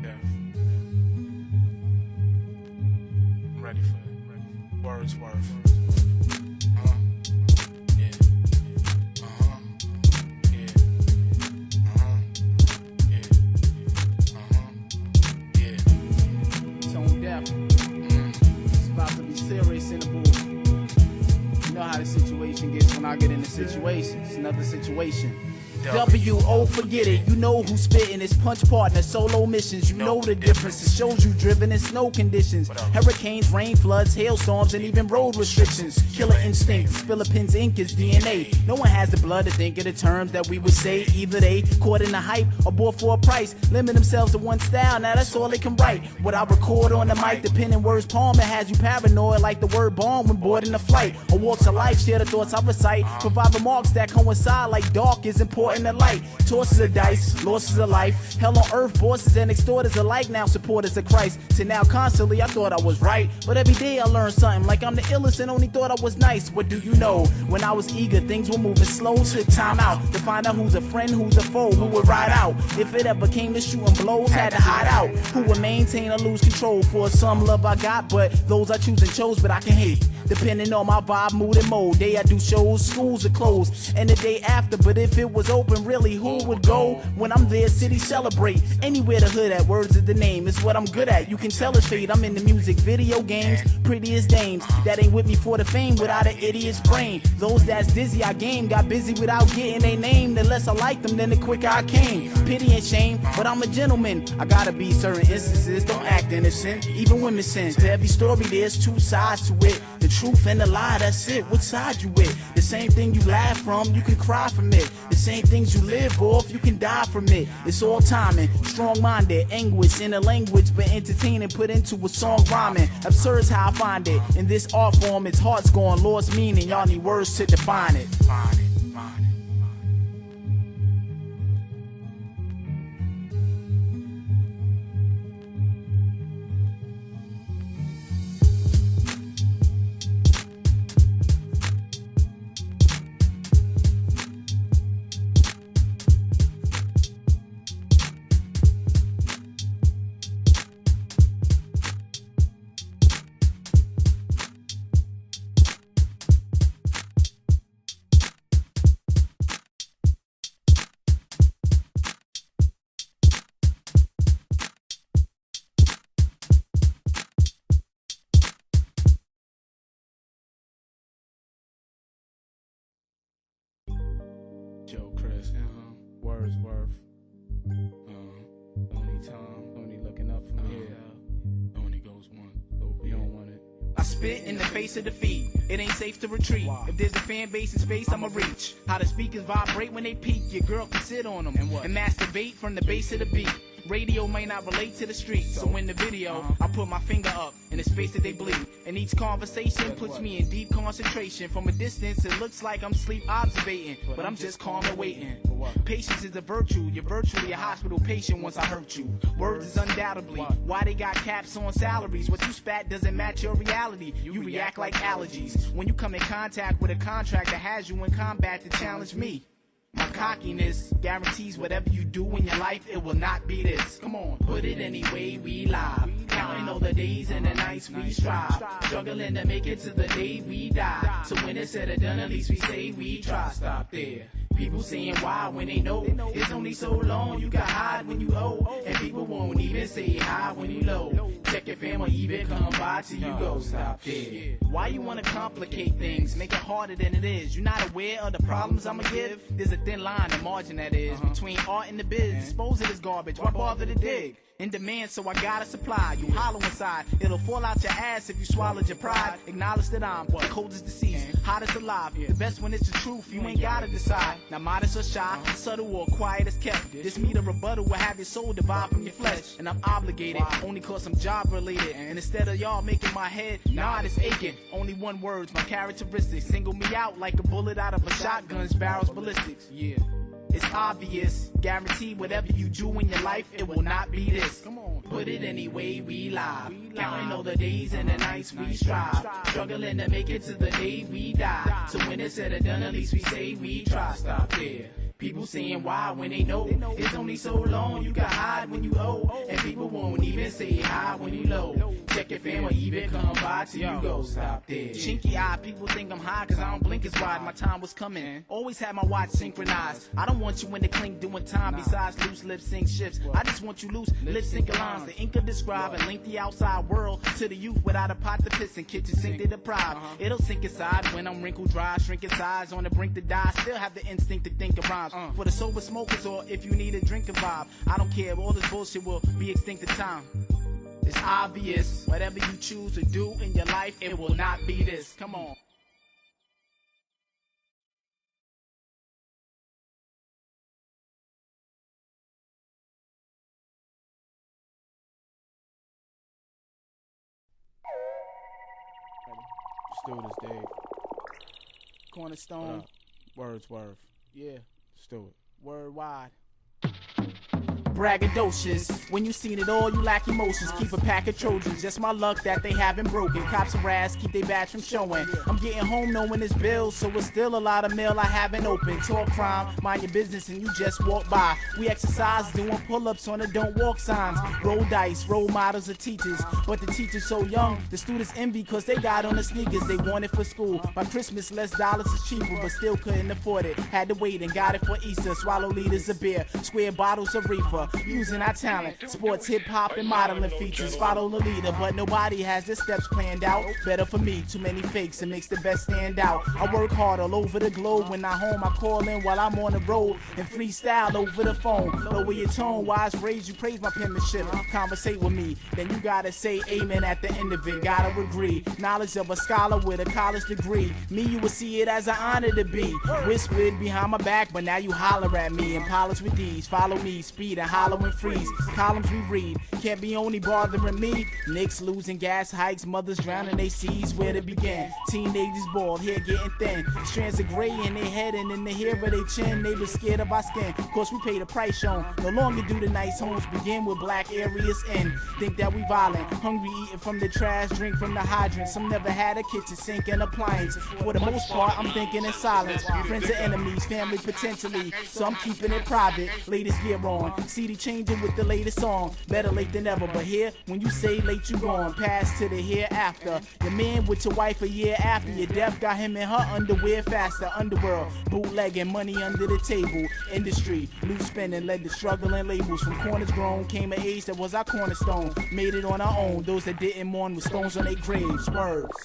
Yeah. I'm ready for it. Wordsworth. Yeah. Yeah. Yeah. Yeah. Tone deaf. It's about to be serious in the booth. You know how the situation gets when I get in the situation. It's another situation. W.O. forget it, you know who's spitting. It's Punch Partner, solo missions. You know the difference. It shows you driven in snow conditions. Hurricanes, rain, floods, hailstorms, and even road restrictions. Killer instincts, Philippines ink is DNA. No one has the blood to think of the terms that we would say. Either they caught in the hype or bought for a price. Limit themselves to one style, now that's all they can write. What I record on the mic, the pen and words palm, it has you paranoid like the word bomb when boarding a flight. Or walks of life, share the thoughts I recite. Provide remarks that coincide like dark is important to light. Tosses of dice, losses of life. Hell on earth, bosses and extorters alike now supporters of Christ. To now constantly I thought I was right, but every day I learned something like I'm the illest and only thought I was nice. What do you know? When I was eager, things were moving slow. Took time out to find out who's a friend, who's a foe, who would ride out. If it ever came to shooting blows, had to hide out. Who would maintain or lose control? For some love I got, but those I choose and chose, but I can hate. Depending on my vibe, mood, and mode. Day I do shows, schools are closed, and the day after. But if it was open, really, who would go? When I'm there, city celebrate. Anywhere the hood at, words is the name. It's what I'm good at. You can tell it's fate. I'm in the music, video games, prettiest dames. That ain't with me for the fame, without an idiot's brain. Those that's dizzy, I game, got busy without getting they name. The less I liked them, then the quicker I came. Pity and shame, but I'm a gentleman. I gotta be certain instances, don't act innocent. Even women sin. To every story, there's two sides to it. The truth and the lie, that's it. Which side you with? The same thing you laugh from, you can cry from it. The same things you live off, you can die from it. It's all timing, strong-minded, anguish in a language, but entertaining, put into a song rhyming. Absurd's how I find it. In this art form, its heart's gone, lost meaning. Y'all need words to define it. Joe Chris, Wordsworth, only Tom, only looking up from here, only goes one, so you don't want it. I spit in the face of defeat. It ain't safe to retreat. If there's a fan base in space, I'ma reach. How the speakers vibrate when they peak. Your girl can sit on them and masturbate from the base of the beat. Radio may not relate to the street, so in the video, I put my finger up in the space that they bleed. And each conversation puts me in deep concentration. From a distance, it looks like I'm sleep observating, but I'm just calm and waiting. Patience is a virtue. You're virtually a hospital patient once I hurt you. Words is undoubtedly why they got caps on salaries. What you spat doesn't match your reality. You react like allergies when you come in contact with a contract that has you in combat to challenge me. My cockiness guarantees whatever you do in your life, it will not be this. Come on, put it any way we live. Counting all the days and the nights we strive. Struggling to make it to the day we die. So when it's said or done, at least we say we try. Stop there. People saying why when they know it's only so long. You can hide when you owe, and people won't even say hi when you low. Check your family, even come by till you go. Stop there. Why you wanna complicate things, make it harder than it is? You not aware of the problems I'ma give? There's a thin line, a margin that is between art and the biz. Dispose of this garbage, why bother to dig? In demand, so I gotta supply. You hollow inside, it'll fall out your ass if you swallowed your pride. Acknowledge that I'm cold as deceased, hot as alive. The best when it's the truth, you ain't gotta decide. Now modest or shy, subtle or quiet as kept. This meat or rebuttal will have your soul divide from your flesh. And I'm obligated, only cause I'm job related. And instead of y'all making my head nod, it's aching. Only one word's my characteristics. Single me out like a bullet out of a shotgun's barrel's ballistics. Yeah. It's obvious, guaranteed whatever you do in your life, it will not be this. Come on, put it any way we live. Counting all the days and the nights we strive. Struggling to make it to the day we die. So when it's said or done, at least we say we try. Stop there. People saying why when they know it's only so long you can hide when you owe, and people won't even say hi when you low. Check your fam or even come by till you go. Stop there. Chinky eye, people think I'm high cause I don't blink as wide. My time was coming. Always had my watch synchronized. I don't want you in the clink doing time besides loose lip sync shifts. I just want you loose lip sync lines. The ink of describe and link the outside world to the youth without a pot to piss and kitchen sink to deprive. It'll sink inside when I'm wrinkled dry, shrinking size on the brink to die. Still have the instinct to think of rhymes. For the sober smokers or if you need a drinking vibe, I don't care, all this bullshit will be extinct in time. It's obvious, whatever you choose to do in your life, it will not be this. Come on. Students, Dave. Cornerstone. Wordsworth. Yeah. Stewart. Worldwide. Braggadocious. When you seen it all, you lack emotions. Keep a pack of Trojans. Just my luck that they haven't broken. Cops harass, keep their badge from showing. I'm getting home knowing it's bills, so it's still a lot of mail I haven't opened. Talk crime, mind your business, and you just walk by. We exercise doing pull-ups on the don't walk signs. Roll dice, role models of teachers. But the teachers so young, the students envy cause they got on the sneakers they wanted for school. By Christmas, less dollars is cheaper, but still couldn't afford it. Had to wait and got it for Easter. Swallow liters of beer, square bottles of reefer. Using our talent, sports, hip-hop, and modeling features. Follow the leader, but nobody has their steps planned out. Better for me, too many fakes, it makes the best stand out. I work hard all over the globe. When I'm home, I call in while I'm on the road and freestyle over the phone. Lower your tone, wise raise, you praise my penmanship. Conversate with me, then you gotta say amen at the end of it. Gotta agree, knowledge of a scholar with a college degree. Me, you will see it as an honor to be whispered behind my back, but now you holler at me and polish with these. Follow me, speed and hollow and freeze. Columns we read, can't be only bothering me. Knicks losing gas hikes, mothers drowning they seas. Where to begin? Teenagers bald, hair getting thin. Strands of gray in their head and in the hair of their chin. They was scared of our skin. Of course we pay the price shown. No longer do the nice homes begin with black areas in. Think that we violent, hungry eating from the trash, drink from the hydrant. Some never had a kitchen sink and appliance. For the most part, I'm thinking in silence. Friends or enemies, family potentially. So I'm keeping it private. Latest gear on, CD changing with the latest song. Better late than ever, but here, when you say late, you gone. Pass to the hereafter. Your man with your wife a year after your death got him in her underwear faster. Underworld, bootlegging, money under the table. Industry, loose spending led to struggling labels. From corners grown, came an age that was our cornerstone. Made it on our own, those that didn't mourn with stones on their graves. Words.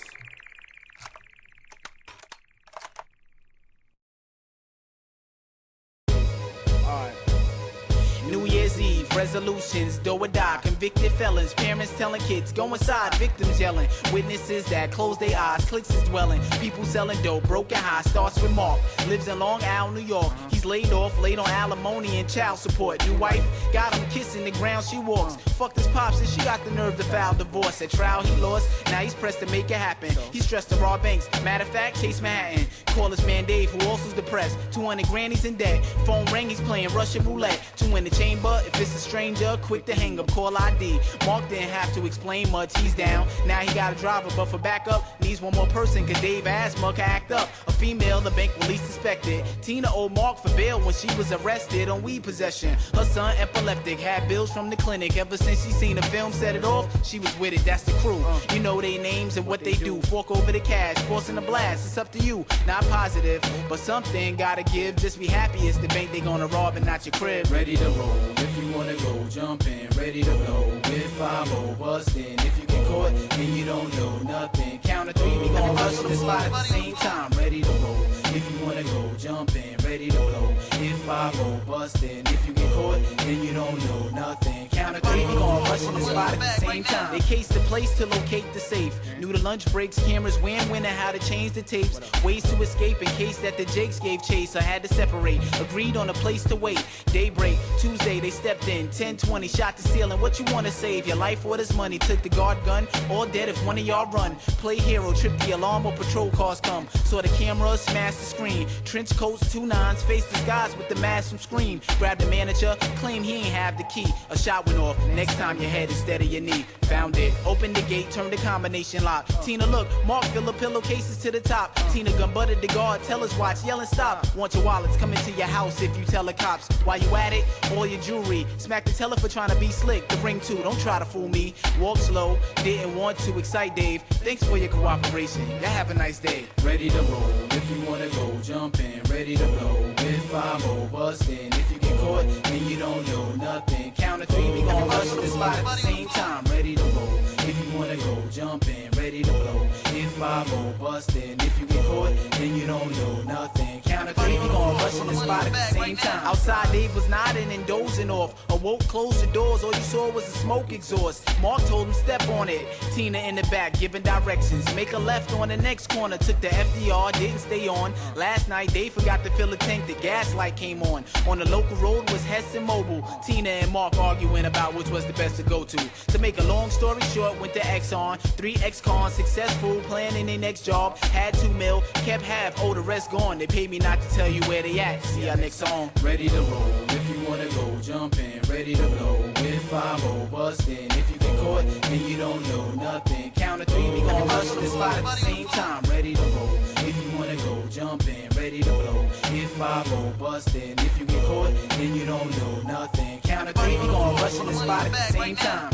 New Year's Eve, resolutions, do or die, convicted felons, parents telling kids, go inside, victims yelling, witnesses that close their eyes, clicks is dwelling, people selling dope, broken high, starts with Mark, lives in Long Island, New York, he's laid off, laid on alimony and child support, new wife, got him kissing the ground she walks, fucked his pops and she got the nerve to file divorce, at trial he lost, now he's pressed to make it happen, he's stressed to rob banks, matter of fact, Chase Manhattan, call his man Dave who also's depressed, 200 grand he's in debt, phone rang, he's playing Russian roulette, 2 in the chamber, if it's a stranger, quick to hang up, call ID. Mark didn't have to explain much, he's down. Now he got a driver, but for backup, needs one more person, cause Dave asthma can act up. A female, the bank will least suspected. Tina owed Mark for bail when she was arrested on weed possession. Her son, epileptic, had bills from the clinic. Ever since she seen the film set it off, she was with it, that's the crew. You know they names and what they do. Fork over the cash, forcing the blast, it's up to you. Not positive, but something gotta give. Just be happy it's the bank they gonna rob and not your crib. Ready to roll, if you wanna go, jump in, ready to blow. With 5-0, bustin', if you get caught, then you don't know nothing. Count to 3, we gonna rush to the spot at the same time. Ready to roll, if you wanna go, jump in, ready to blow. If 5-0, bustin', if you get caught, then you don't know nothing. Count to 3, we gonna rush to the spot at the same time. They cased the place to locate the safe. Knew the lunch breaks, cameras, when and how to change the tapes. Ways to escape in case that the Jakes gave chase. I had to separate, agreed on a place to wait. Daybreak, Tuesday, they stepped in. 10-20, shot the ceiling. What you wanna save? Your life or this money? Took the guard gun, all dead if one of y'all run. Play hero, trip the alarm or patrol cars come. Saw the camera, smash the screen. Trench coats, 2 9s, face the skies with the the mask from Scream. Grab the manager, claim he ain't have the key. A shot went off, next time your head instead of your knee. Found it, opened the gate, turned the combination lock. Tina look, Mark fill up pillowcases to the top. Tina gun butted the guard, tell us watch, yelling stop. Want your wallets, come into your house if you tell the cops. While you at it, all your jewelry. Smack the teller for trying to be slick, the ring too, don't try to fool me. Walk slow, didn't want to excite Dave. Thanks for your cooperation, y'all have a nice day. Ready to roll, if you wanna go, jump in, ready to blow. With 5-0, bust in, if you get caught, then you don't know nothing. Count to 3, we gon' rush to the spot at the same time. Ready to roll, if you wanna go, jump in, ready to blow. If 5-0, bust in, if you get caught, then you don't know nothing. Count to 3, we gon' rush to the spot at the same time. Outside, Dave was nodding and dozing off. Awoke, closed the doors, all you saw was the smoke exhaust. Mark told him step on it. Tina in the back giving directions. Make a left on the next corner. Took the FDR, didn't stay on. Last night, they forgot to fill the tank. The gas light came on. On the local road was Hess and Mobile. Tina and Mark arguing about which was the best to go to. To make a long story short, went to Exxon. 3 ex-cons, successful, planning their next job. Had 2 mil, kept half, oh the rest gone. They paid me not to tell you where they at. See y'all next song. Ready to roll, if you wanna go, jump in, ready to blow. With 5-0, bust in, if you get caught, then you don't know nothing. Count to 3, we gon' rush to the spot at the same time. Ready to roll, if you wanna go, jump in, ready to blow. If 5-0, bust in, if you get caught, then you don't know nothing. Count to 3, we gon' rush to the spot at the same time.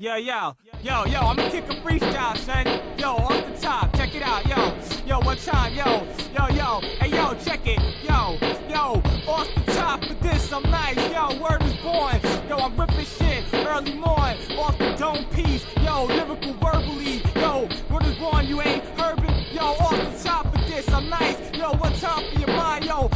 Yo, I'ma kick a freestyle, son. Yo, off the top, check it out, yo, one time, yo, hey, yo, check it, yo, off the top of this, I'm nice, yo, word is born, yo, I'm ripping shit, early morn, off the dome piece, yo, lyrical verbally, yo, word is born, you ain't heard it, yo, off the top of this, I'm nice, yo, one time for your mind, yo,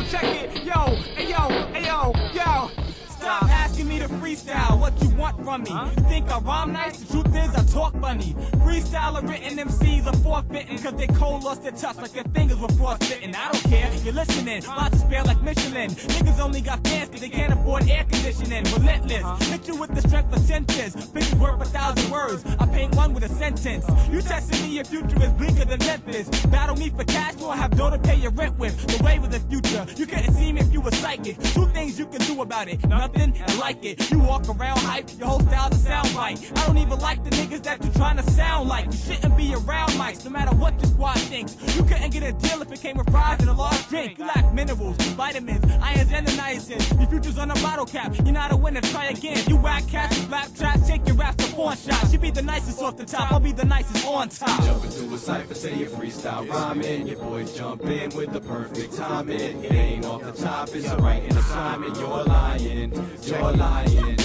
check it, yo, hey, yo. Stop asking me to freestyle what you want from me. You think I rhyme nice? The truth is I talk funny. Freestyle or written MCs are forfeiting cause they cold lost their touch like their fingers were frostbitten. I don't care, you're listening. About to spare like Michelin. Niggas only got fans cause they can't afford air conditioning. Relentless, hit you with the strength of sentence. Fingers worth 1,000 words. I paint one with a sentence. You testing me, your future is bleaker than Memphis. Battle me for cash, or have dough to pay your rent with. The way with the future, you couldn't see me if you were psychic. 2 things you can do about it. Nothing and like it. You walk around hype, your whole style's a sound bite. I don't even like the niggas that you trying to sound like. You shouldn't be around mics, no matter what your squad thinks. You couldn't get a deal if it came with fries and a large drink. You lack minerals, vitamins, irons, and the niacin. Your future's on a bottle cap, you're not a winner, try again. You whack cats, slap traps, take your raps to pawn shots. You be the nicest off the top, I'll be the nicest on top. Jump into a cypher, say your freestyle rhyming. Your boys jump in with the perfect timing. It ain't off the top, it's a right assignment. You're lying.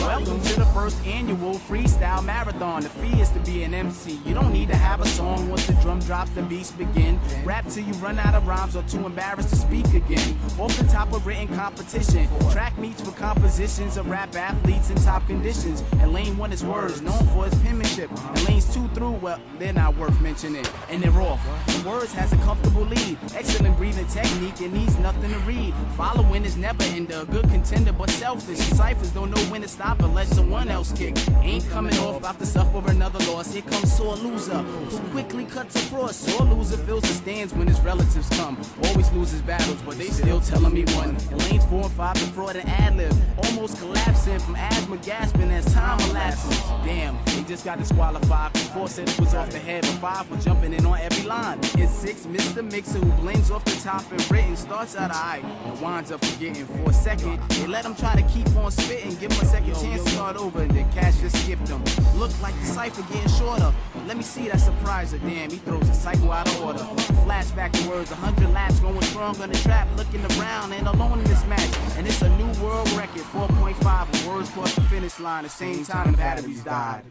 Welcome to the first annual Freestyle Marathon. The fee is to be an MC. You don't need to have a song. Once the drum drops, the beats begin. Rap till you run out of rhymes or too embarrassed to speak again. Off the top of written competition. Track meets for compositions of rap athletes in top conditions. And lane 1 is Words, known for his penmanship. And lanes 2 through, well, they're not worth mentioning. And they're off. Words has a comfortable lead. Excellent breathing technique and needs nothing to read. Following is never into a good contender but selfish. Ciphers don't know when to stop unless someone else kick. Ain't coming off after suffer another loss. Here comes sore loser who quickly cuts across. Sore loser fills the stands when his relatives come. Always loses battles, but they still tell him he won. In lanes 4 and 5, the fraud and ad-lib. Almost collapsing from asthma gasping as time elapses. Damn, they just got disqualified. 4 said it was off the head, but 5 were jumping in on every line. In 6, Mr. Mixer who blends off the top and written starts out of eye and winds up forgetting for a second. They let him try to keep on spitting, give him a second chance to start over, and then Cash just skipped him. Look like the cipher getting shorter. Let me see that surpriser. Damn, he throws the cycle out of order. Flashback to Words, 100 laps going strong on the trap, looking around and alone in this match. And it's a new world record, 4.5 of Words crossed the finish line the same time the batteries died.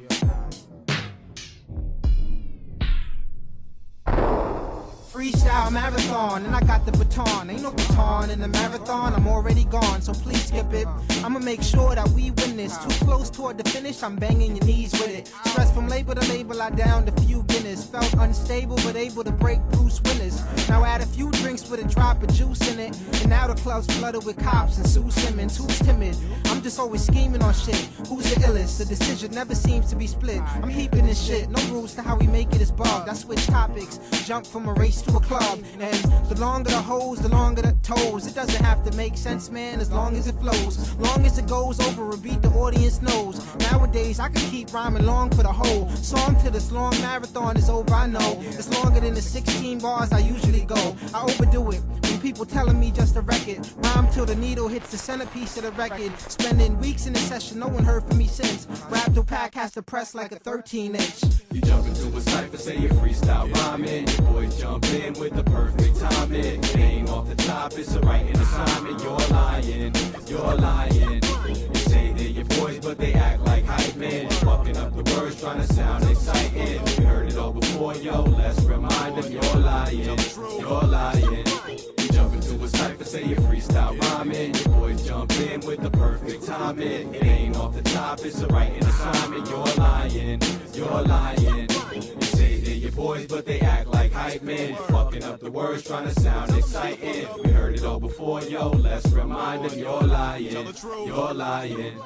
Freestyle marathon, and I got the baton. Ain't no baton in the marathon, I'm already gone, so please skip it. I'ma make sure that we win this. Too close toward the finish, I'm banging your knees with it. Stress from label to label, I downed a few Guinness. Felt unstable, but able to break Bruce Willis. Now add a few drinks with a drop of juice in it. And now the club's flooded with cops and Sue Simmons. Who's timid? I'm just always scheming on shit. Who's the illest? The decision never seems to be split. I'm keeping this shit, no rules to how we make it is bugged. I switch topics, jump from a race to a club. And the longer the hose, the longer the toes. It doesn't have to make sense, man, as long as it flows. Long as it goes over a beat the audience knows. Nowadays I can keep rhyming long for the whole song till this long marathon is over. I know it's longer than the 16 bars I usually go. I overdo it when people telling me just to wreck it. Rhyme till the needle hits the centerpiece of the record. Spending weeks in the session, no one heard from me since. Rap till pack has to press like a 13-inch. You jump into a cypher, say you freestyle rhyming. Your boys jump in with the perfect timing. It ain't off the top, it's a writing assignment. You're lying, you're lying. You say they're your boys, but they act like hype men. Fucking up the words, trying to sound exciting. We heard it all before, yo, let's remind them you're lying, you're lying. You jump into a cypher, say you freestyle rhyming. Your boys jump in with the perfect timing. It ain't off the top, it's a writing assignment. You're lying, you're lying. You say they're your boys, but they act like hype men. Fucking up the words, trying to sound exciting. We heard it all before, yo, let's remind them you're lying, you're lying.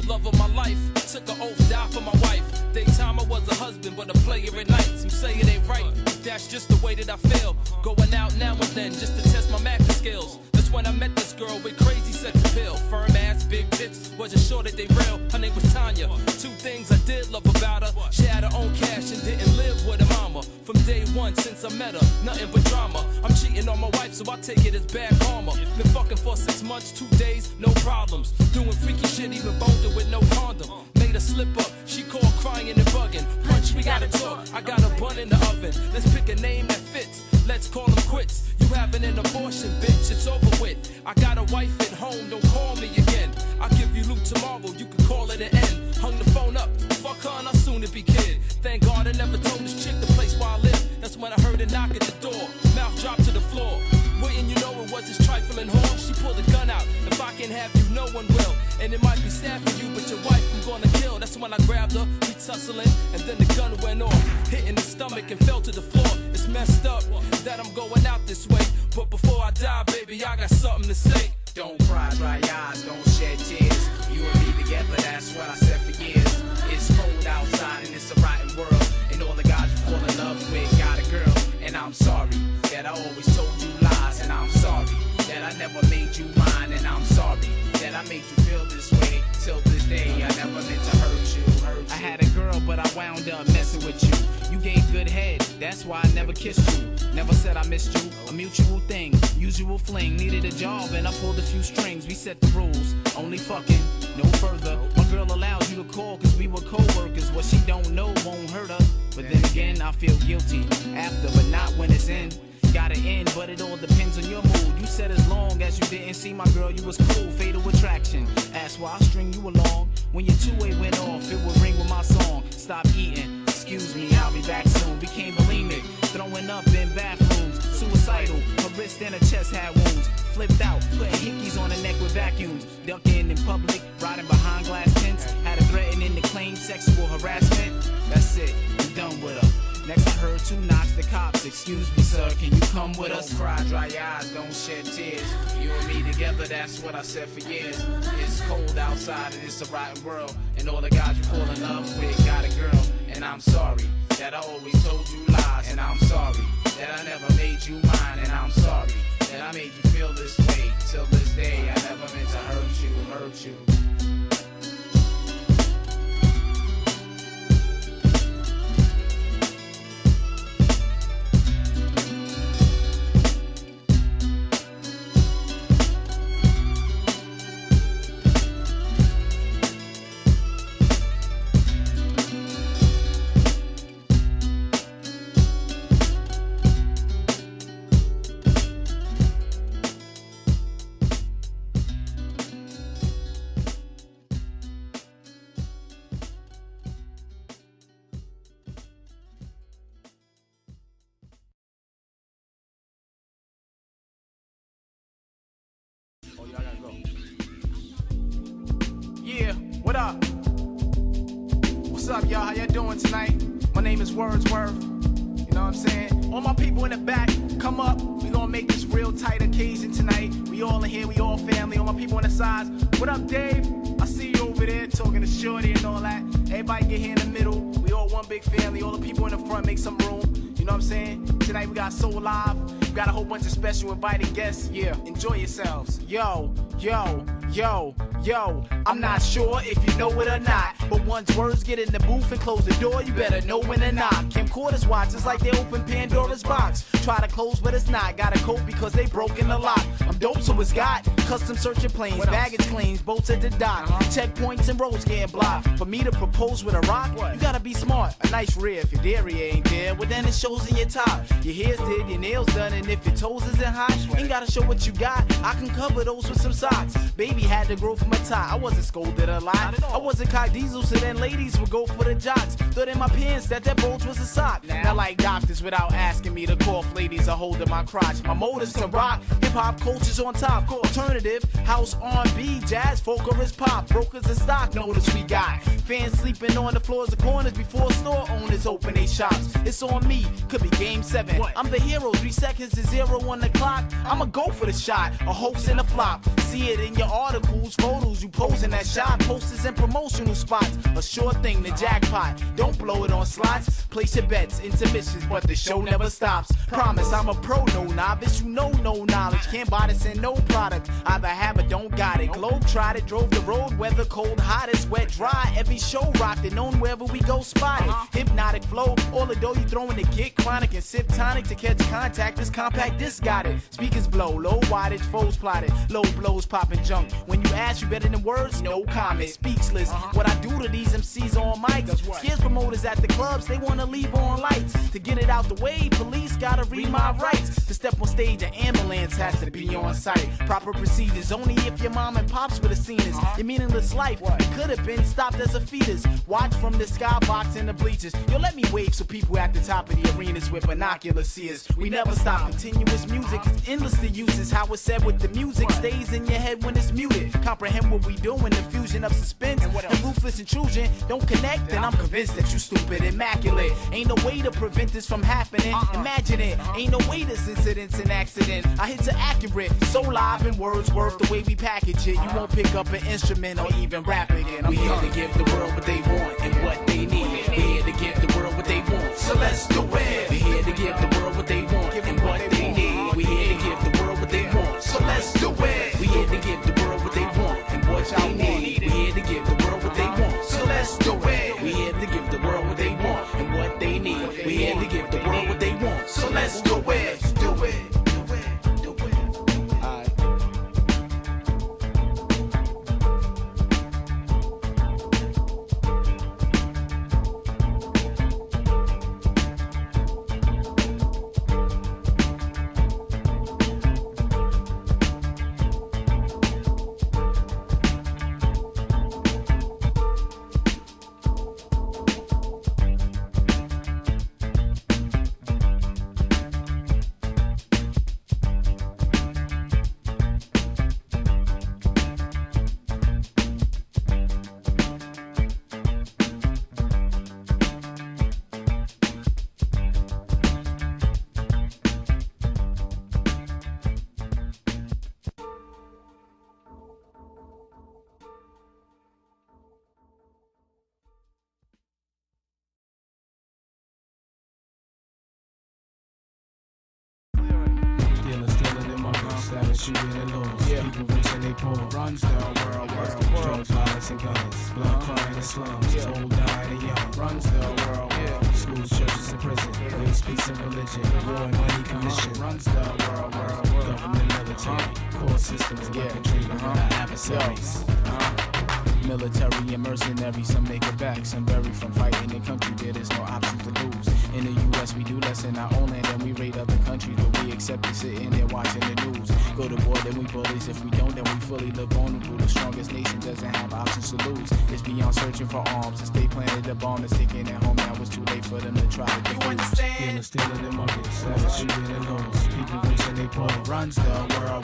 Love of my life, took an oath, died for my wife. Daytime I was a husband, but a player at night. Some say it ain't right, that's just the way that I feel. Going out now and then, just to test my macro skills. That's when I met this girl with crazy sex appeal. Firm ass, big tits, wasn't sure that they real. Her name was Tanya. Two things I did love about her: she had her own cash and didn't live with her mama. From day one since I met her, nothing but drama. I'm cheating on my wife, so I take it as bad karma. Been fucking for 6 months, 2 days, no problems. Doing freaky shit, even boned her with no condom. Made her slip up, she called crying and bugging. Punch, we gotta talk, I got a bun in the oven. Let's pick a name that fits, let's call them quits. You having an abortion, bitch, it's over with. I got a wife at home, don't call me again. I'll give you loot tomorrow, you can call it an end. Hung the phone up, fuck her and I'll soon to be kid. Thank God I never told this chick the place where I live. That's when I heard a knock at the door, mouth dropped to the floor. Wouldn't you know it was this trifling whore? She pulled a gun out, if I can have you, no one will. And it might be sad for you, but your wife I'm gonna kill. That's when I grabbed her, we tussling, and then the gun went off. Hitting the stomach and fell to the floor. It's messed up that I'm going out this way, but before I die, baby, I got something to say. Don't cry, dry your eyes, don't shed tears. You and me together, that's what I said for years. It's cold outside and it's a rotten world. And all the guys you fall in love with got a girl. And I'm sorry that I always told you lies. And I'm sorry that I never made you mine. And I'm sorry that I made you feel this way. Till this day, I never meant to hurt you. I had a girl, but I wound up messing with you. You gave good head, that's why I never kissed you. Never said I missed you, a mutual thing. Usual fling, needed a job and I pulled a few strings. We set the rules, only fucking, no further. My girl allows you to call cause we were co-workers. What she don't know won't hurt her. But then again, I feel guilty after, but not when it's in. Gotta end, but it all depends on your mood. You said as long as you didn't see my girl, you was cool, fatal attraction. Ask why I string you along. When your two-way went off, it would ring with my song. Stop eating, excuse me, I'll be back soon. Became bulimic, throwing up in bathrooms. Suicidal, her wrist and her chest had wounds. Flipped out, putting hickeys on her neck with vacuums. Ducking in public, riding behind glass tents. Had her threatening to claim sexual harassment. That's it, I'm done with her. Next I heard 2 knocks, the cops. Excuse me, sir, can you come with us? Don't cry, dry your eyes, don't shed tears. You and me together, that's what I said for years. It's cold outside and it's a rotten world. And all the guys you fall in love with got a girl. And I'm sorry that I always told you lies. And I'm sorry that I never made you mine. And I'm sorry that I made you feel this way. Till this day, I never meant to hurt you, hurt you. What up? What's up, y'all? How y'all doing tonight? My name is Wordsworth. You know what I'm saying? All my people in the back, come up. We gonna make this real tight occasion tonight. We all in here, we all family. All my people on the sides. What up, Dave? I see you over there talking to Shorty and all that. Everybody get here in the middle. We all one big family. All the people in the front make some room. You know what I'm saying? Tonight we got Soul Live. We got a whole bunch of special invited guests. Yeah, enjoy yourselves. Yo, yo, yo, yo. I'm not sure if you know it or not, but once words get in the booth and close the door, you better know when to knock. Camcorders watch, it's like they open Pandora's box. Try to close, but it's not. Got a code because they broken the lock. I'm dope, so it's got custom searching planes, baggage claims, boats at the dock, checkpoints and roads getting blocked. For me to propose with a rock, you gotta be smart. A nice rear. If your dairy ain't there, well then it shows in your top. Your hair's did, your nails done, and if your toes isn't hot, ain't gotta show what you got. I can cover those with some socks. Baby had to grow from a tie. I wasn't scolded a lot. I wasn't cock diesel, so then ladies would go for the jocks. Thought in my pants that bulge was a sock. Now like doctors without asking me to cough, ladies are holding my crotch. My motives to rock, hip hop culture's on top. Alternative, house R&B, jazz, folk or is pop. Brokers and stock notice we got. Fans sleeping on the floors of corners before store owners open their shops. It's on me, could be game 7. I'm the hero, 3 seconds to 0 on the clock. I'ma go for the shot, a hoax and a flop. See it in your articles, photos, you posing that shot. Posters and promotional spots, a sure thing, the jackpot. Don't blow it on slots, place your bets, intermissions, but the show never stops. Promise I'm a pro, no novice, you know no knowledge. Can't buy this in no product, either have or don't got it. Globe tried it, drove the road, weather cold, hottest, wet, dry. Every show rocked it, known wherever we go spotted. Hypnotic flow, all the dough you throwing to get chronic and sip tonic to catch contact. This compact disc got it. Speakers blow, low wattage, foes plotted, low blows popping junk. When you ask, you better than words, no comment. Speechless, what I do to these MCs on mics. Scares promoters at the clubs, they wanna leave on lights. To get it out the way, police gotta read my rights. To step on stage, an ambulance has to be on site. Proper procedures, only if your mom and pops would have seen this. Your meaningless life, it could have been stopped as a fetus. Watch from the skybox in the bleachers. Yo, let me wave so people at the top of the arenas with binoculars see us. We never stop, continuous music is endlessly uses. How it's said with the music stays in your head when it's muted. Comprehend what we doing, the fusion of suspense and ruthless intrusion. Don't connect, then I'm convinced that you stupid, immaculate. Ain't no way to prevent this from happening. Imagine it, ain't no way this incident's an accident. I hit to accurate, so live in Wordsworth, the way we package it. You won't pick up an instrument or even rap it in. We here to give the world what they want and what they need. We here to give the world what they want, so let's do it. We here to give the world what they want and what they need. We here to give the world what they want, so let's do it. We here to give the world what they want and what they need. We here to give the world what they want, so let's do it. We here to give the world what they want and what they need. We here to give the world what they want, so let's do it. Do it. Shooting and lows, people rich and they poor. Runs down world, drug violence and guns, blood crying in slums, old dying and young. Runs down world, schools, churches and prison, race, peace and religion, war and money commission. Runs down world, government, military, court systems, weaponry, our adversaries. Military and mercenary, some make it back, some bury from fighting in country where there's no option to lose. In the US we do less in our own land and we raid other countries, but we accept it sitting there watching the news. Go to war, then we bullies. If we don't, then we fully look vulnerable. The strongest nation doesn't have options to lose. It's beyond searching for arms. The state planted the bomb that's taking it home. Now it's too late for them to try to defuse. You understand? Dealers stealing the markets, savage shooting and lows. People rich and they poor. Runs the world,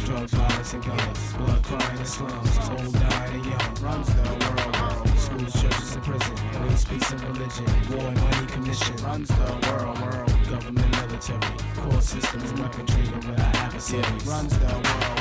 drug violence and guns, blood crying crying in slums, old, dying, and young. Runs the world. Schools, churches, and prison. Race, peace, and religion. War and money commission. Runs the world. Government, military. Core systems, weaponry, and with our adversaries. Runs the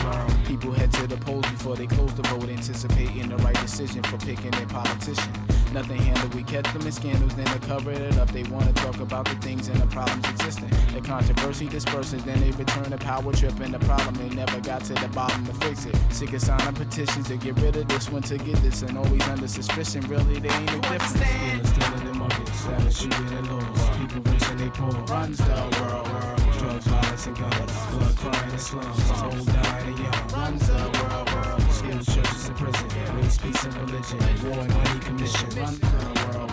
world. People head to the polls before they close the vote, anticipating the right decision for picking their politician. Nothing handled, we catch them in scandals, then they cover it up. They want to talk about the things and the problems existing. The controversy disperses, then they return to power trip, and the problem they never got to the bottom to fix it. Sick of signing petitions to get rid of this one, to get this, and always under suspicion. Really, there ain't no difference. Stealing the market, savage shooting and laws. People rich and they poor. Runs the world. Drugs, violence, and guns. Blood crying in slums. Old, dying, and young. Runs the world. Schools, churches, and prison. Race, peace, and religion. War and money commission. Runs the world.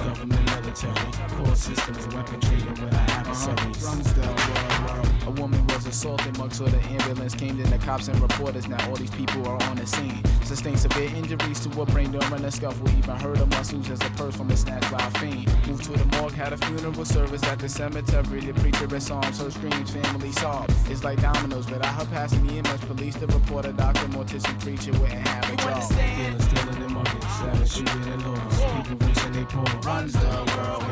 Government, military. Core systems, weaponry, and with our adversaries. Runs the world. A woman was assaulted, mugs saw the ambulance came, then the cops and reporters. Now all these people are on the scene. Sustained severe injuries to her brain during a scuffle. Even hurt her muscles as a purse from a snatch by a fiend. Moved to the morgue, had a funeral service at the cemetery. The preacher read psalms, her screams, family sobs. It's like dominoes, without her passing the EMS police, the reporter, doctor, mortician, preacher wouldn't have a job. Stealing the market, savage shooting and laws. People rich and they poor. Runs the world.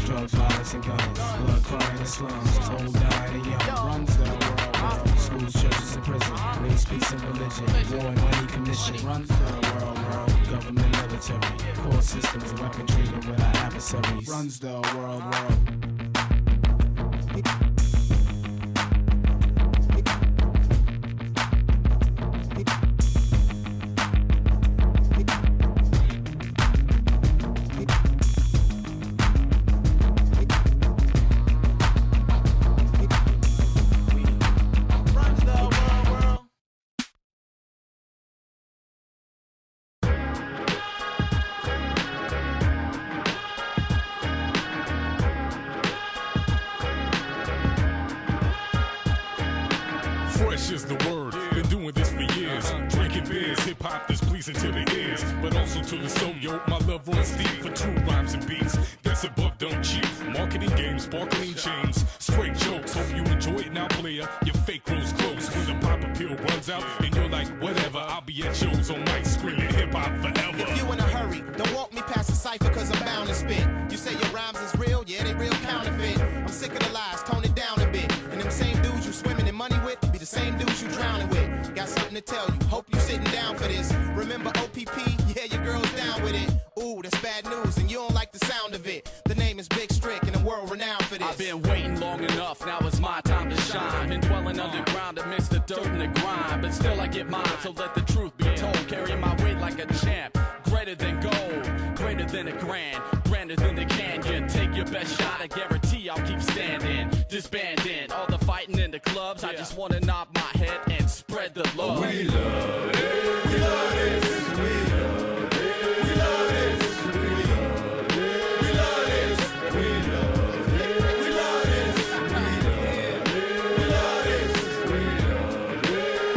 Drugs, violence, and guns. Blood crying in slums. Old, dying, and young. Runs the world. Schools, churches, and prison. Race, peace, and religion. War and money commission. Runs the world. Government, military. Core systems, weaponry, and with our adversaries. Runs the world. Is the word, been doing this for years. Drinking beers, hip-hop that's pleasing to the ears, but also to the soul, yo. My love runs deep for true rhymes and beats. That's above, don't cheat. Marketing games, sparkling chains, straight jokes. Hope you enjoy it now, player. Your fake grows close when the pop appeal runs out, and you're like, whatever. I'll be at shows on mic screaming hip-hop forever. If you in a hurry, don't walk me past the cipher, cause I'm bound to spit. You say your rhymes is real, yeah, they real counterfeit. I'm sick of the lies, tone it down a bit. And them same dudes you swimming in money with be the same dudes you drowning with. Got something to tell you, hope you sitting down for this. Remember OPP? Yeah, your girl's down with it. Ooh, that's bad news, and you don't like the sound of it. The name is Big Strick, and the world renowned for this. I've been waiting long enough, now it's my time to shine. Been dwelling underground amidst the dirt and the grind, but still I get mine, so let the truth be told. Carry my weight like a champ, greater than gold, greater than a grand, grander than the canyon. Take your best shot, I guarantee I'll keep standing. Disbanding all the fighting in the clubs, I just wanna nod my head and spread the love. We love it, we love it, we love it, we love it, we love it, we love it, we love it, we love it, we love it,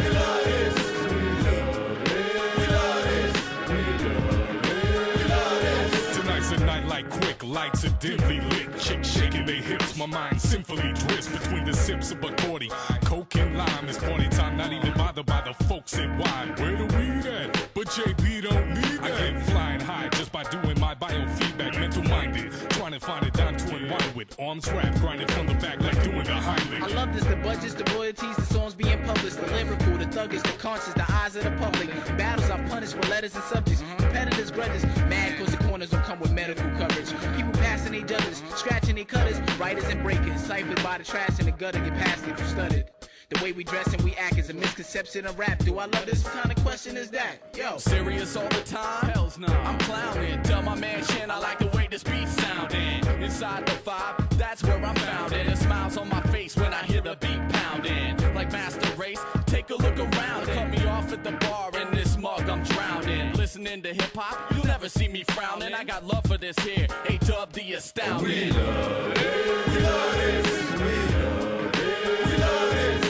we love it, we love it, we love it, we love it. Tonight's a night like quick lights are dimly lit. Chicks shaking their hips, my mind sinfully drifts between the sips of Bacardi. Coke and lime, it's party time, not even bothered by the folks at wine. Where the weed at? But JB don't need that. I get flying high just by doing my biofeedback, mental minded. Trying to find a dime to unwind with. Arms wrapped, grinding from the back like doing a Heimlich. I love this, the budgets, the royalties, the songs being published, the lyrical, the thuggish, the conscious, the eyes of the public. Battles I've punished with letters and subjects. Competitors, grudges, mad cause the corners don't come with medical coverage. People passing their judges, scratching their cutters, writers and breakers, ciphered by the trash in the gutter, get past it, you stuttered. The way we dress and we act is a misconception of rap. Do I love this? What kind of question is that? Yo, serious all the time? Hells no, I'm clowning. Tell my man Shin I like the way this beat sounding. Inside the vibe, that's where I'm founded. A smile's on my face when I hear the beat pounding. Like Master Race, take a look around. Cut me off at the bar in this mug, I'm drowning. Listening to hip hop, you'll never see me frowning. I got love for this here, A-Dub the astounding. We love it, we love it, we love it, we love it.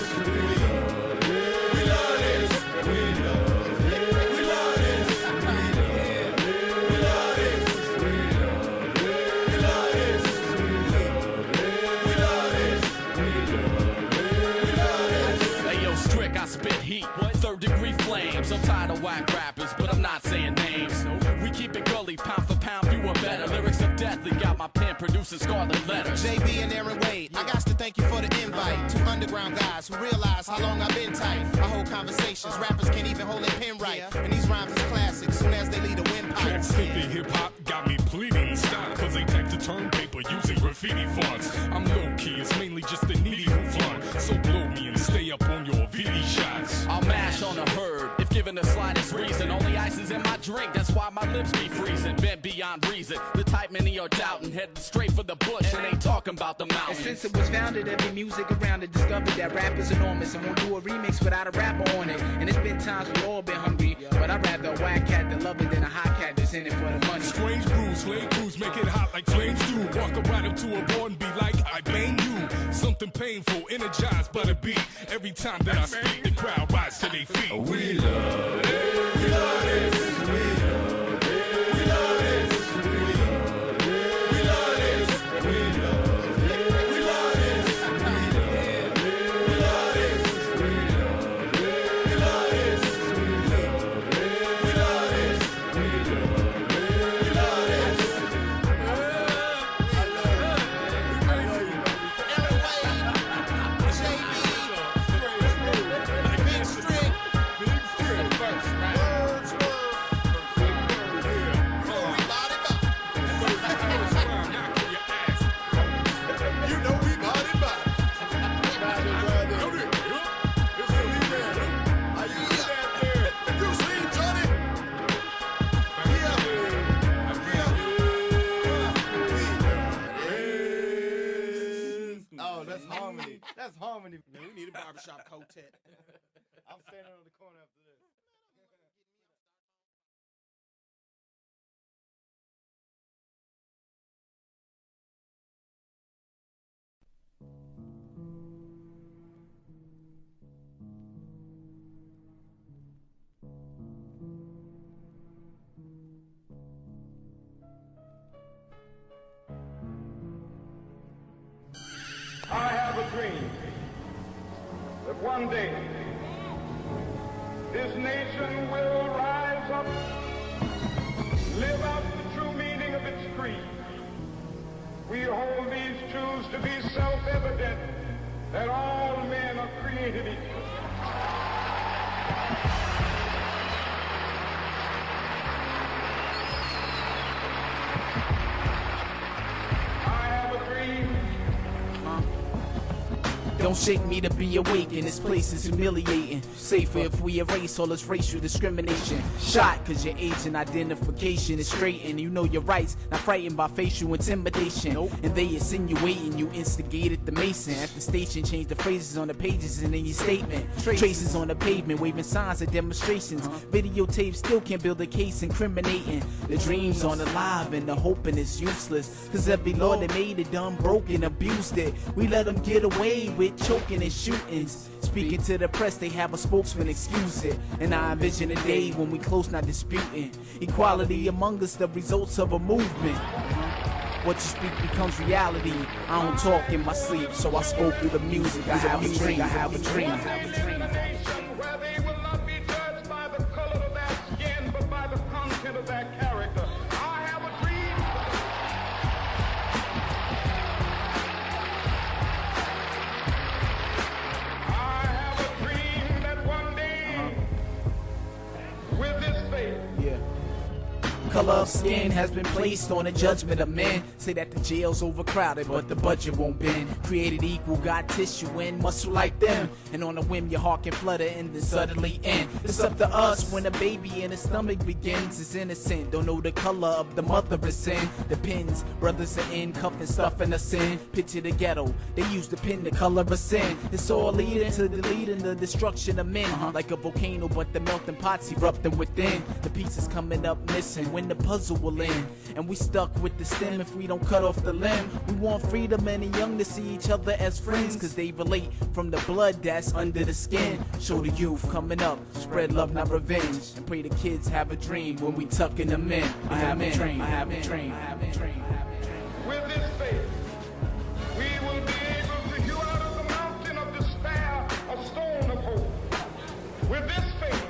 Third-degree flames, sometimes tired of whack rappers, but I'm not saying names. We keep it gully, pound for pound, fewer better. Lyrics of death, they got my pen producing scarlet letters. JB and Aaron Wade, I got to thank you for the invite. Two underground guys who realize how long I've been tight. I hold conversations, rappers can't even hold their pen right. And these rhymes is classics, soon as they lead a windpipe. Can't stick the hip-hop, got me pleading. Stop, cause they type the term paper using graffiti fonts. I'm low-key, it's mainly just the needy who flaunt. So blow me and stay up on your VD shots. I'll mash on a herd, if given the slightest reason. Only ice is in my drink, that's why my lips be freezing. Bent beyond reason, the type many are doubting. Heading straight for the bush and ain't talking about the And mountains. since it was founded, every music around it discovered that rap is enormous and won't do a remix without a rapper on it. And it's been times we all been hungry, but I'd rather a whack cat that love it than a hot cat that's in it for the money. Strange brews, slave crews, make it hot like flames do. Walk right up to a board and be like, I bang you. Something painful, energized by the beat. Every time that I speak, the crowd rise to their feet. We love it, we love it, we love it. That's harmony. Man, we need a barbershop quartet. I'm standing on the corner after this. I have a dream that one day this nation will rise up, live out the true meaning of its creed. We hold these truths to be self-evident, that all men are created equal. I have a dream. Don't shake me to be awake, and this place is humiliating. Safer if we erase all this racial discrimination. Shot cause your age and identification is straightened. You know your rights, not frightened by facial intimidation. And they insinuating you instigated the mason. At the station, change the phrases on the pages and in your statement. Traces on the pavement, waving signs of demonstrations. Videotape still can't build a case incriminating. The dreams on the live and the hoping is useless. Cause every law that made it done broke and abused it. We let them get away with choking and shootings. Speaking to the press, they have a spokesman excuse it. And I envision a day when we close, not disputing. Equality among us, the results of a movement. What you speak becomes reality. I don't talk in my sleep, so I spoke through the music. I have a dream, I have a dream, I have a dream. Where they will not be judged by the color of their skin, but by the content of their character. I have a dream. I have a dream that one day, with this faith, Color of skin has been placed on the judgment of men. Say that the jail's overcrowded, but the budget won't bend. Created equal, got tissue and muscle like them. And on a whim, your heart can flutter and then suddenly end. It's up to us when a baby in the stomach begins. It's innocent, don't know the color of the mother of sin. The pins, brothers are in, cuffed and stuffing us in. Picture the ghetto, they use the pin, the color of sin. It's all leading to deleting the destruction of men. Like a volcano, but the melting pot's erupting within. The pieces coming up missing when the puzzle will end. And we stuck with the stem if we don't cut off the limb. We want freedom and the young to see each other as friends, cause they relate from the blood that's under the skin. Show the youth coming up, spread love, not revenge. And pray the kids have a dream when we tucking them in. I have a dream, I have a dream, I have a dream. with this faith, we will be able to hew out of the mountain of despair a stone of hope. With this faith,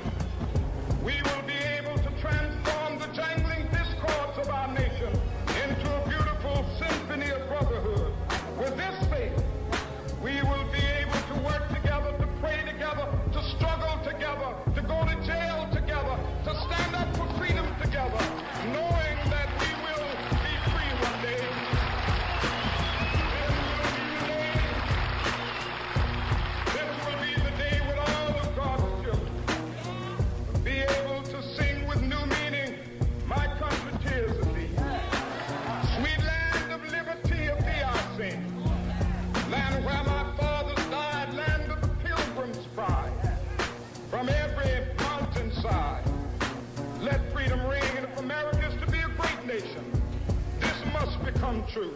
true.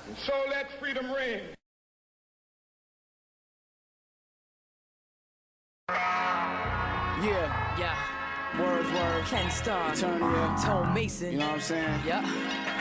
And so let freedom ring. Yeah. Wordsworth, Ken Starr, Eternia, Tone Mason. You know what I'm saying? Yeah.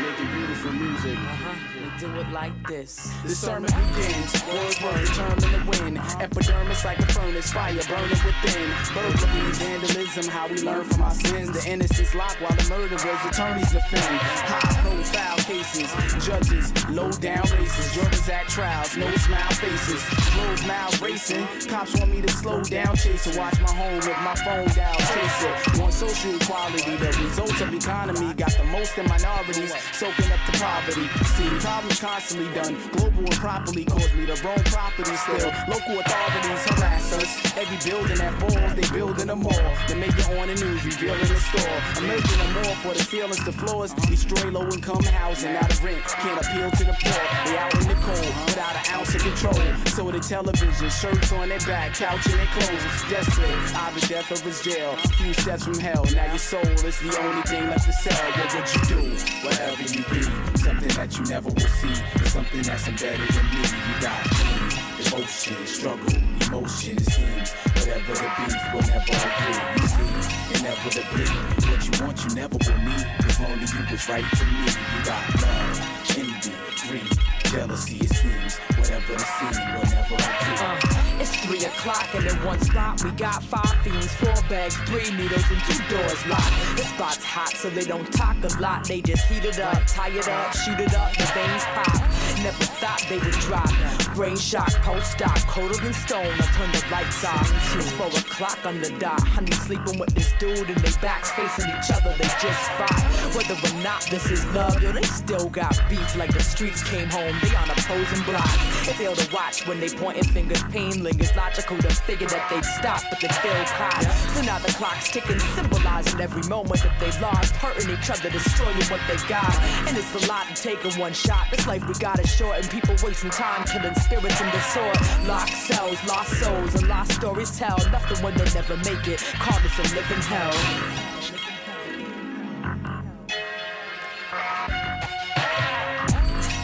Making beautiful music. We do it like this. The sermon begins. Wordsworth determined to win. Epidermis like a furnace, fire burning within. Burglary, vandalism, how we learn from our sins. The innocence locked while the murderers, attorneys defend. High profile cases, judges, low down races. Jurors at trials, no smile faces. Roads mouths racing. Cops want me to slow down, chase and watch my home with my phone down, chase it. Want social equality, the results of economy got the most in minorities. Soaking up to poverty. See, problems constantly done. Global and properly caused me to roam property still. Local authorities harass us. Every building that falls, they building a more. They make it on the news, revealing the store. I'm making a more for the ceilings to floors. Destroy low income housing out of rent. Can't appeal to the poor. They out in the cold without an ounce of control. So the television, shirts on their back, couch in their clothes. Desperate, either death or his jail. Few steps from hell. Now your soul is the only thing left to sell. What would you do? Whatever you be, something that you never will see, or something that's embedded in me. You got pain, devotion, struggle, emotion, it seems. Whatever the beef, we'll never agree. You see, inevitably, what you want, you never will need. If only you was right to me. You got love, envy, greed, jealousy, it seems. Whatever the scene, we'll never agree. It's 3 o'clock and in one spot we got 5 fiends, 4 bags, 3 needles and 2 doors locked. The spot's hot so they don't talk a lot. They just heat it up, tie it up, shoot it up, the veins pop. Never thought they would drop. Brain shock, post-stop, colder than stone. I turn the lights off. It's 4 o'clock on the dot. Honey sleeping with this dude and they backs facing each other. They just fight. Whether or not this is love, yo, they still got beef like the streets came home. They on opposing blocks. It's ill to watch when they pointing fingers, pain lingers. Logical to figure that they'd stop, but they feel caught. So now the clock's ticking, symbolizing every moment that they lost, hurting each other, destroying what they got. And it's a lot to take in one shot. This life we got is short, and people wasting time killing spirits in the sword. Lost cells, lost souls, and lost stories tell. Nothing when they never make it. Call this a living hell.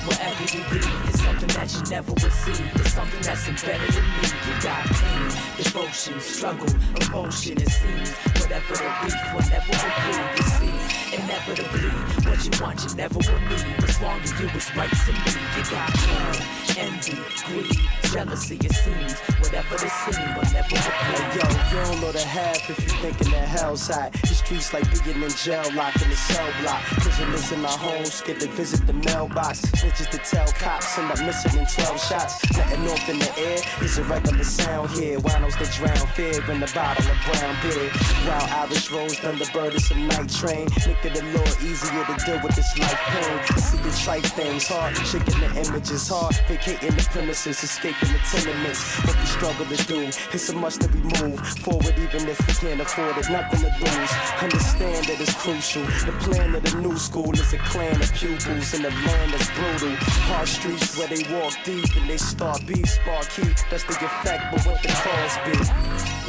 Wherever you be, it's something that you never will see. It's something that's embedded in me. You got pain, devotion, struggle, emotion, it seems. Whatever the beef will never agree. You see, inevitably, what you want you never will need. What's wrong with you is right to me. You got love, envy, greed, jealousy, it seems. Whatever the scene will never agree. Yo, you don't know the half if you thinking that hell's hot. The streets like being in jail, locked in the cell block. Prisoners in our homes, scared to visit the mailbox. Switches to tell cops, end up missing in 12 shots. Letting off in the air is a regular sound here. Winos that drown fear in the bottle of brown beer. Wild Irish rose, Thunderbird, it's a night train. Make it a little easier to deal with this life pain. I see the trite things hard, shaking the images hard. Vacating the premises, escaping the tenements. What we struggle to do, it's a must that we move forward even if we can't afford it. Nothing to lose, understand that it's crucial. The plan of the new school is a clan of pupils in a land that's brutal. Hard streets where they walk deep and they start beef, spark heat. That's the effect, but what the cause be?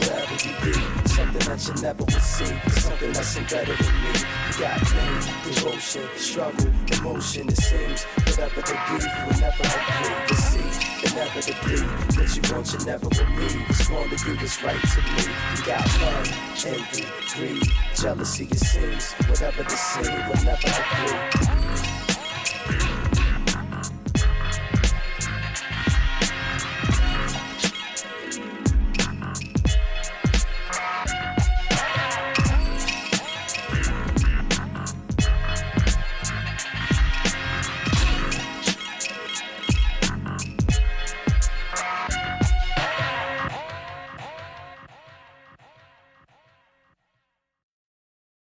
Wherever you be, something that you never will see. Something that's embedded in me. You got pain, devotion, struggle, emotion, it seems. Whatever the beef, we'll never agree. You see, inevitably, what you want you never will need. What's wrong to you is right to me. You got love, envy, greed, jealousy, it seems. Whatever the scene, we'll never agree.